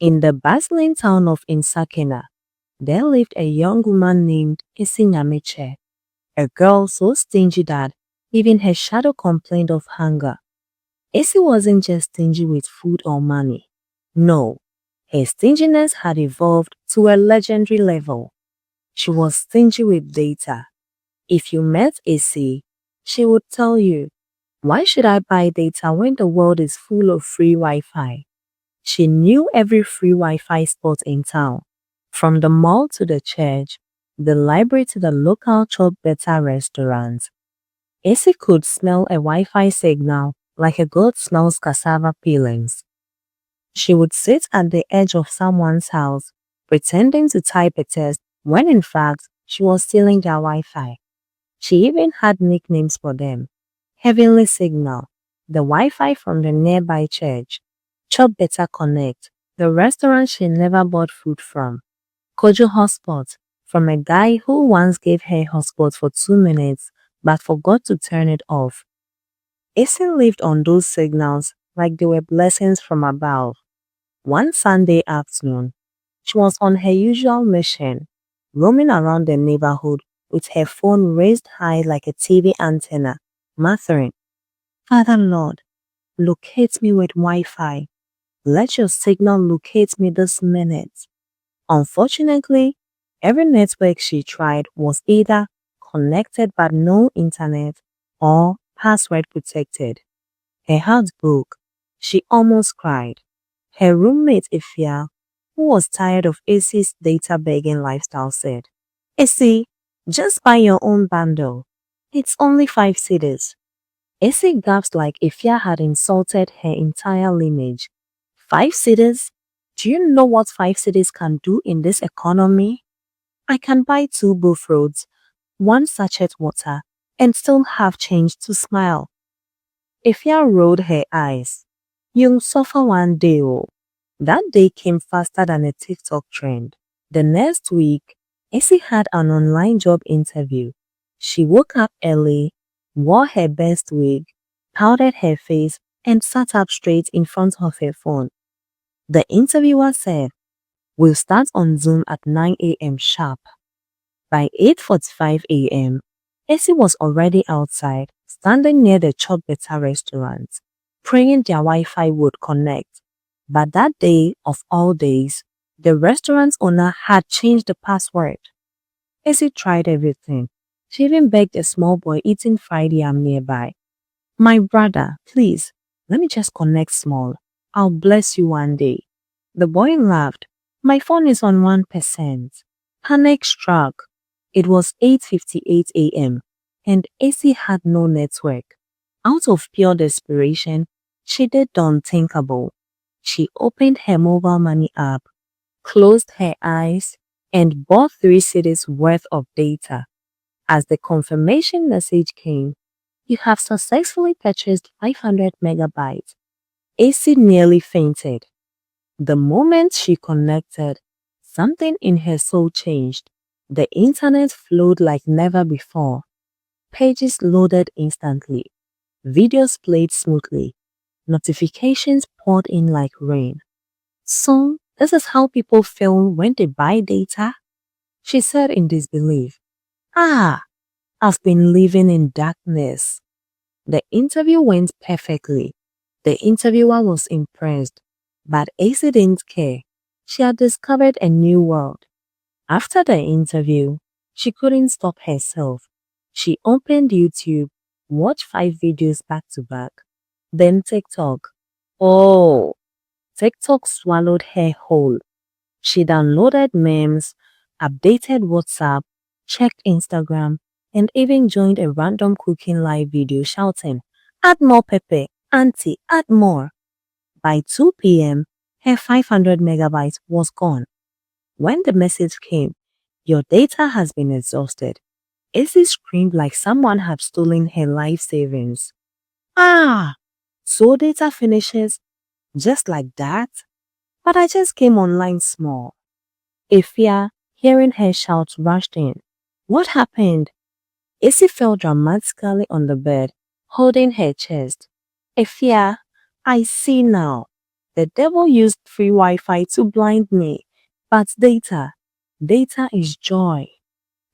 In the bustling town of Insakena, there lived a young woman named Isinyamiche, a girl so stingy that even her shadow complained of hunger. Issy wasn't just stingy with food or money. No, her stinginess had evolved to a legendary level. She was stingy with data. If you met Issy, she would tell you, "Why should I buy data when the world is full of free Wi-Fi?" She knew every free Wi-Fi spot in town, from the mall to the church, the library to the local Chop Better restaurant. Issy could smell a Wi-Fi signal like a goat smells cassava peelings. She would sit at the edge of someone's house, pretending to type a test when in fact she was stealing their Wi-Fi. She even had nicknames for them: Heavenly Signal, the Wi-Fi from the nearby church; Chop Better Connect, the restaurant she never bought food from; Kojo Hotspot, from a guy who once gave her hotspot for 2 minutes but forgot to turn it off. Issy lived on those signals like they were blessings from above. One Sunday afternoon, she was on her usual mission, roaming around the neighborhood with her phone raised high like a TV antenna, muttering, "Father Lord, locate me with Wi-Fi. Let your signal locate me this minute." Unfortunately, every network she tried was either connected but no internet or password protected. Her heart broke. She almost cried. Her roommate Ifya, who was tired of Issy's data begging lifestyle, said, "Issy, just buy your own bundle. It's only 5 cedis." Issy gasped like Ifya had insulted her entire lineage. 5 cedis? Do you know what 5 cedis can do in this economy? I can buy 2 bullfrogs, 1 sachet water, and still have change to smile. Ifya rolled her eyes. "You'll suffer one day, oh." That day came faster than a TikTok trend. The next week, Issy had an online job interview. She woke up early, wore her best wig, powdered her face, and sat up straight in front of her phone. The interviewer said, "We'll start on Zoom at 9 a.m. sharp." By 8:45 a.m., Issy was already outside, standing near the Chop Better restaurant, praying their Wi-Fi would connect. But that day of all days, the restaurant's owner had changed the password. Issy tried everything. She even begged a small boy eating fried yam nearby. "My brother, please, let me just connect small. I'll bless you one day." The boy laughed. "My phone is on 1%. Panic struck. It was 8:58 a.m. and Issy had no network. Out of pure desperation, she did the unthinkable. She opened her mobile money app, closed her eyes, and bought 3 cedis worth of data. As the confirmation message came, "You have successfully purchased 500 megabytes." Issy nearly fainted. The moment she connected, something in her soul changed. The internet flowed like never before. Pages loaded instantly. Videos played smoothly. Notifications poured in like rain. "So, this is how people feel when they buy data?" she said in disbelief. "Ah, I've been living in darkness." The interview went perfectly. The interviewer was impressed, but Issy didn't care. She had discovered a new world. After the interview, she couldn't stop herself. She opened YouTube, watched 5 videos back to back, then TikTok. Oh, TikTok swallowed her whole. She downloaded memes, updated WhatsApp, checked Instagram, and even joined a random cooking live video shouting, "Add more pepper, auntie, add more." By 2 p.m., her 500 megabytes was gone. When the message came, "Your data has been exhausted," Issy screamed like someone had stolen her life savings. "Ah, so data finishes just like that?" "But I just came online small." Ifya, hearing her shout, rushed in. "What happened?" Issy fell dramatically on the bed, holding her chest. "Ifya, I see now. The devil used free Wi-Fi to blind me, but data is joy.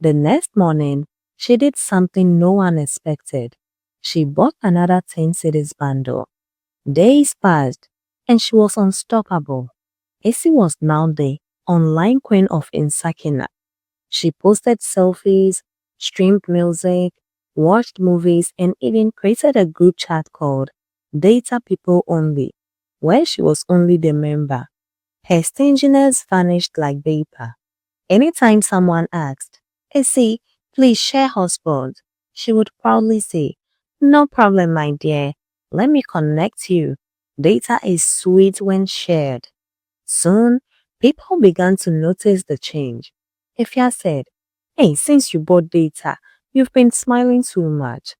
The next morning, she did something no one expected. She bought another 10 cities bundle. Days passed, and she was unstoppable. Essie was now the online queen of Insakina. She posted selfies, streamed music, watched movies, and even created a group chat called Data People Only, where she was only the member. Her stinginess vanished like vapor. Anytime someone asked, Essie, please share hotspot, she would proudly say, no problem, my dear. Let me connect you. Data is sweet when shared. Soon, people began to notice the change. Ifya said, hey, since you bought data, you've been smiling too much.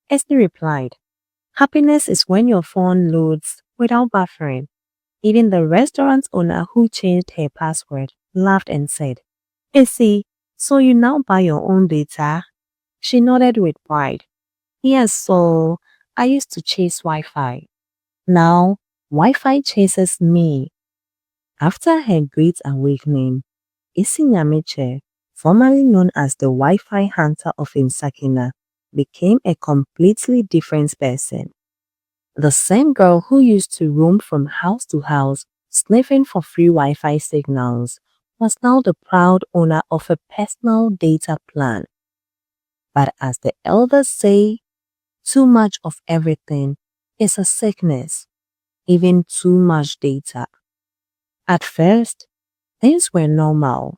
Esty replied, happiness is when your phone loads without buffering. Even the restaurant owner who changed her password laughed and said, Essie, so you now buy your own data? She nodded with pride. Yes, so I used to chase Wi-Fi. Now, Wi-Fi chases me. After her great awakening, Isi Nyamiche, formerly known as the Wi-Fi hunter of Insakina, became a completely different person. The same girl who used to roam from house to house sniffing for free Wi-Fi signals was now the proud owner of a personal data plan. But as the elders say, too much of everything is a sickness, even too much data. At first, things were normal.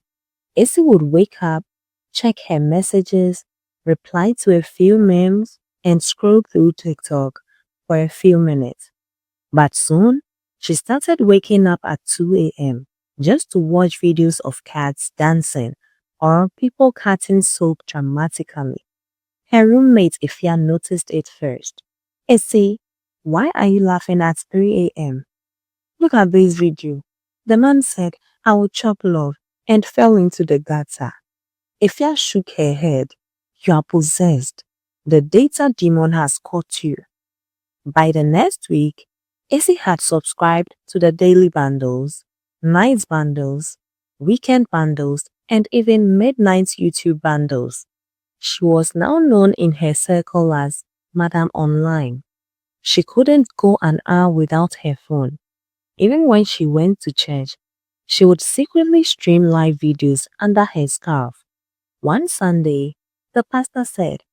Essie would wake up, check her messages, reply to a few memes, and scroll through TikTok for a few minutes. But soon, she started waking up at 2 a.m. just to watch videos of cats dancing or people cutting soap dramatically. Her roommate Ifya noticed it first. Essie, why are you laughing at 3 a.m.? Look at this video. The man said, I will chop love and fell into the gutter. Ifya shook her head. You are possessed. The data demon has caught you. By the next week, Essie had subscribed to the daily bundles, night bundles, weekend bundles, and even midnight YouTube bundles. She was now known in her circle as Madam Online. She couldn't go an hour without her phone. Even when she went to church, she would secretly stream live videos under her scarf. One Sunday, the pastor said,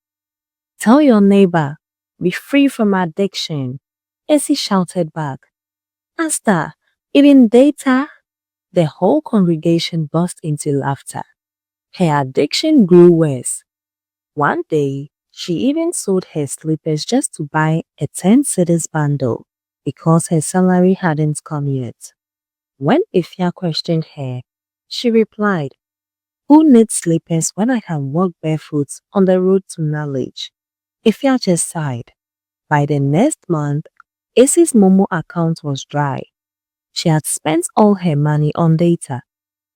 tell your neighbor, be free from addiction. Essie shouted back, Pastor, even data? The whole congregation burst into laughter. Her addiction grew worse. One day, she even sold her slippers just to buy a 10 cities bundle because her salary hadn't come yet. When Ifya questioned her, she replied, who needs slippers when I can walk barefoot on the road to knowledge? Ifya just sighed. By the next month, Essie's Momo account was dry. She had spent all her money on data.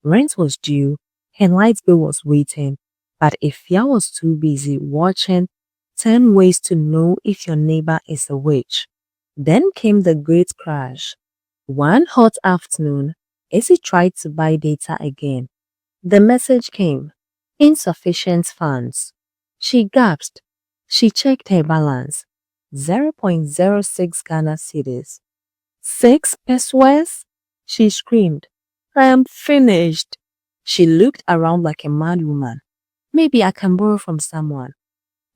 Rent was due, her light bill was waiting, but Ifya was too busy watching 10 ways to know if your neighbor is a witch. Then came the great crash. One hot afternoon, Essie tried to buy data again. The message came, insufficient funds. She gasped. She checked her balance, 0.06 Ghana cedis. 6 pesos? She screamed, I am finished. She looked around like a mad woman. Maybe I can borrow from someone.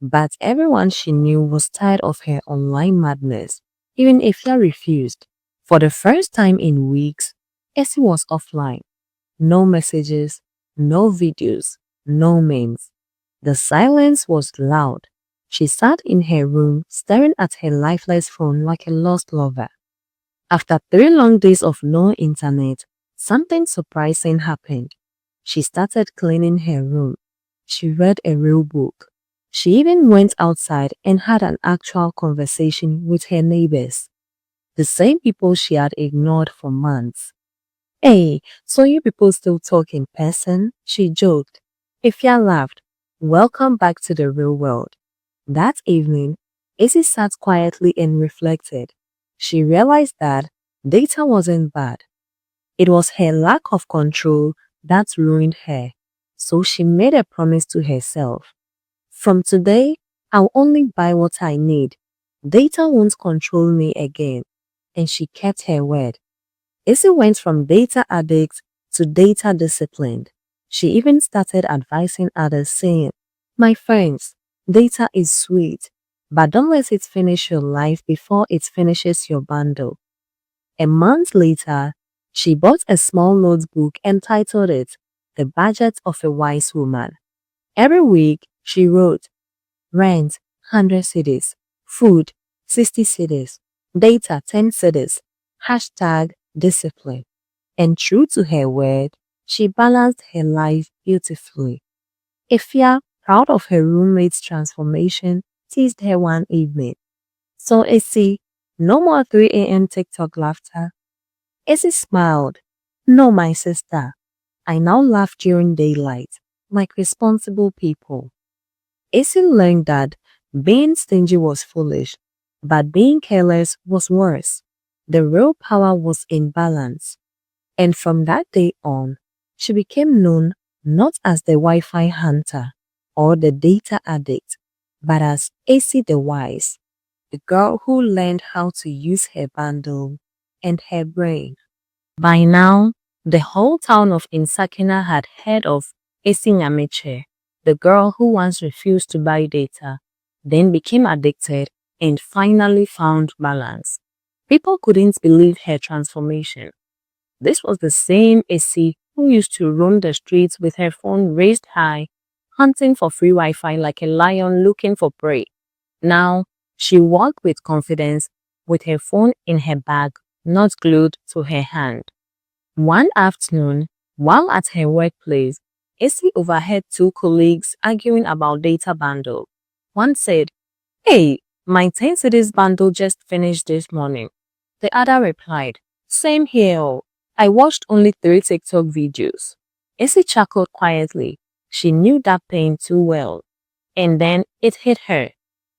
But everyone she knew was tired of her online madness, even Ifya refused. For the first time in weeks, Essie was offline. No messages, no videos, no memes. The silence was loud. She sat in her room staring at her lifeless phone like a lost lover. After 3 long days of no internet, something surprising happened. She started cleaning her room. She read a real book. She even went outside and had an actual conversation with her neighbors, the same people she had ignored for months. Hey, so you people still talk in person? She joked. Ifya laughed. Welcome back to the real world. That evening, Essie sat quietly and reflected. She realized that Data wasn't bad. It was her lack of control that ruined her. So she made a promise to herself. From today, I'll only buy what I need. Data won't control me again. And she kept her word. Izzy went from data addict to data disciplined. She even started advising others saying, "My friends, data is sweet, but don't let it finish your life before it finishes your bundle." A month later, she bought a small notebook and titled it The Budget of a Wise Woman. Every week, she wrote, rent 100 cedis, food 60 cedis, data 10 cedis, hashtag discipline. And true to her word, she balanced her life beautifully. Ifya, proud of her roommate's transformation, teased her one evening. "So Issy, no more 3 a.m. TikTok laughter?" Issy smiled. "No, my sister. I now laugh during daylight, like responsible people." Issy learned that being stingy was foolish, but being careless was worse. The real power was in balance. And from that day on, she became known not as the Wi-Fi hunter or the data addict, but as Issy the Wise, the girl who learned how to use her bundle and her brain. By now, the whole town of Insakina had heard of Issy Nyamiche, the girl who once refused to buy data, then became addicted and finally found balance. People couldn't believe her transformation. This was the same Issy who used to roam the streets with her phone raised high, hunting for free Wi-Fi like a lion looking for prey. Now, she walked with confidence, with her phone in her bag, not glued to her hand. One afternoon, while at her workplace, Issy overheard two colleagues arguing about data bundle. One said, "Hey, my 10 cities bundle just finished this morning." The other replied, "Same here. Oh. I watched only 3 TikTok videos." Issy chuckled quietly. She knew that pain too well. And then it hit her.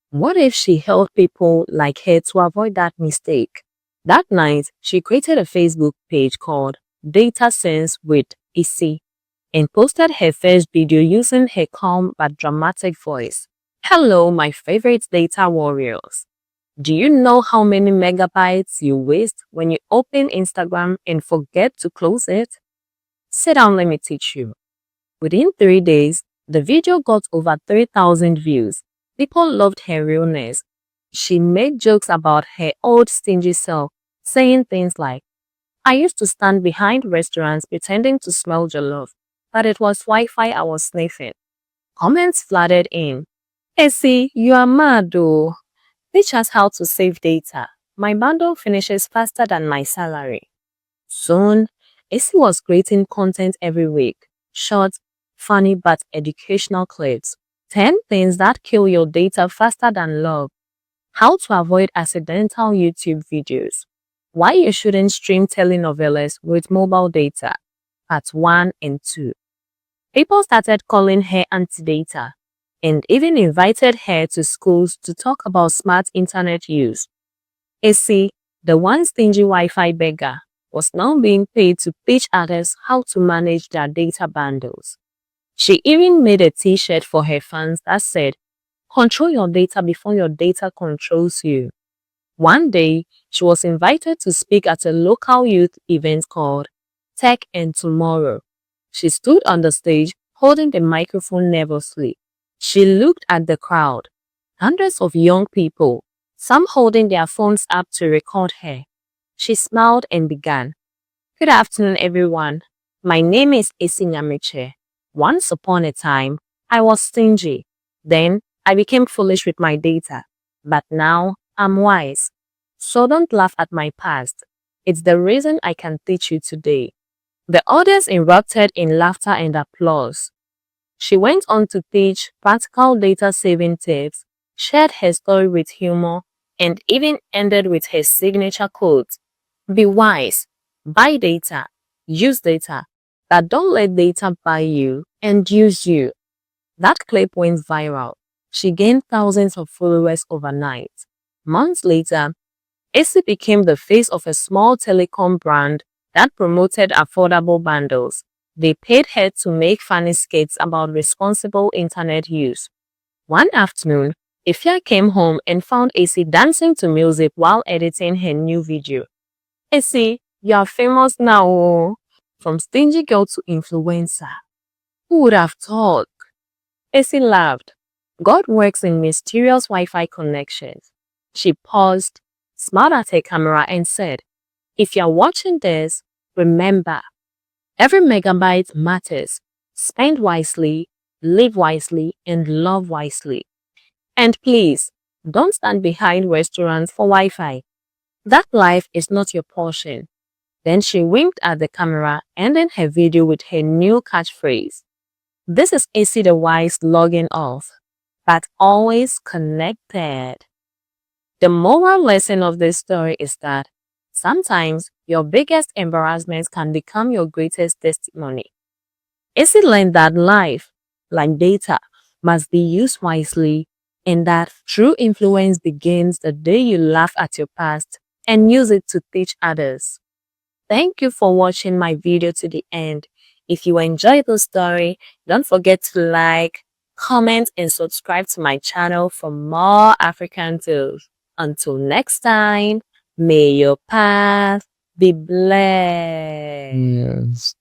What if she helped people like her to avoid that mistake? That night, she created a Facebook page called Data Sense with Issy and posted her first video using her calm but dramatic voice. "Hello, my favorite data warriors. Do you know how many megabytes you waste when you open Instagram and forget to close it? Sit down, let me teach you." Within 3 days, the video got over 3,000 views. People loved her realness. She made jokes about her old stingy self, saying things like, "I used to stand behind restaurants pretending to smell jollof, but it was Wi-Fi I was sniffing." Comments flooded in. "Essie, you are mad though. Teach us how to save data. My bundle finishes faster than my salary." Soon, Essie was creating content every week. Short, funny but educational clips. 10 things that kill your data faster than love. How to avoid accidental YouTube videos. Why you shouldn't stream telenovelas with mobile data. Part 1 and 2. People started calling her anti-data and even invited her to schools to talk about smart internet use. Essie, the once stingy Wi-Fi beggar, was now being paid to teach others how to manage their data bundles. She even made a t-shirt for her fans that said, "Control your data before your data controls you." One day, she was invited to speak at a local youth event called Tech and Tomorrow. She stood on the stage holding the microphone nervously. She looked at the crowd. Hundreds of young people, some holding their phones up to record her. She smiled and began. "Good afternoon, everyone. My name is Issy Nyamiche. Once upon a time, I was stingy. Then, I became foolish with my data. But now, I'm wise. So don't laugh at my past. It's the reason I can teach you today." The audience erupted in laughter and applause. She went on to teach practical data saving tips, shared her story with humor, and even ended with her signature quote, "Be wise, buy data, use data, but don't let data buy you and use you." That clip went viral. She gained thousands of followers overnight. Months later, Essie became the face of a small telecom brand that promoted affordable bundles. They paid her to make funny skits about responsible internet use. One afternoon, Ifya came home and found Essie dancing to music while editing her new video. Essie, you are famous now, oh. From stingy girl to influencer. Who would have thought? Essie laughed. God works in mysterious Wi-Fi connections. She paused, smiled at her camera and said, if you're watching this, remember, every megabyte matters. Spend wisely, live wisely, and love wisely. And please, don't stand behind restaurants for Wi-Fi. That life is not your portion. Then she winked at the camera, ending her video with her new catchphrase. This is Essie the Wise logging off, but always connected. The moral lesson of this story is that sometimes your biggest embarrassment can become your greatest testimony. Essie learned that life, like data, must be used wisely, and that true influence begins the day you laugh at your past and use it to teach others. Thank you for watching my video to the end. If you enjoyed the story, don't forget to like, comment, and subscribe to my channel for more African tales. Until next time, may your path be blessed. Yes.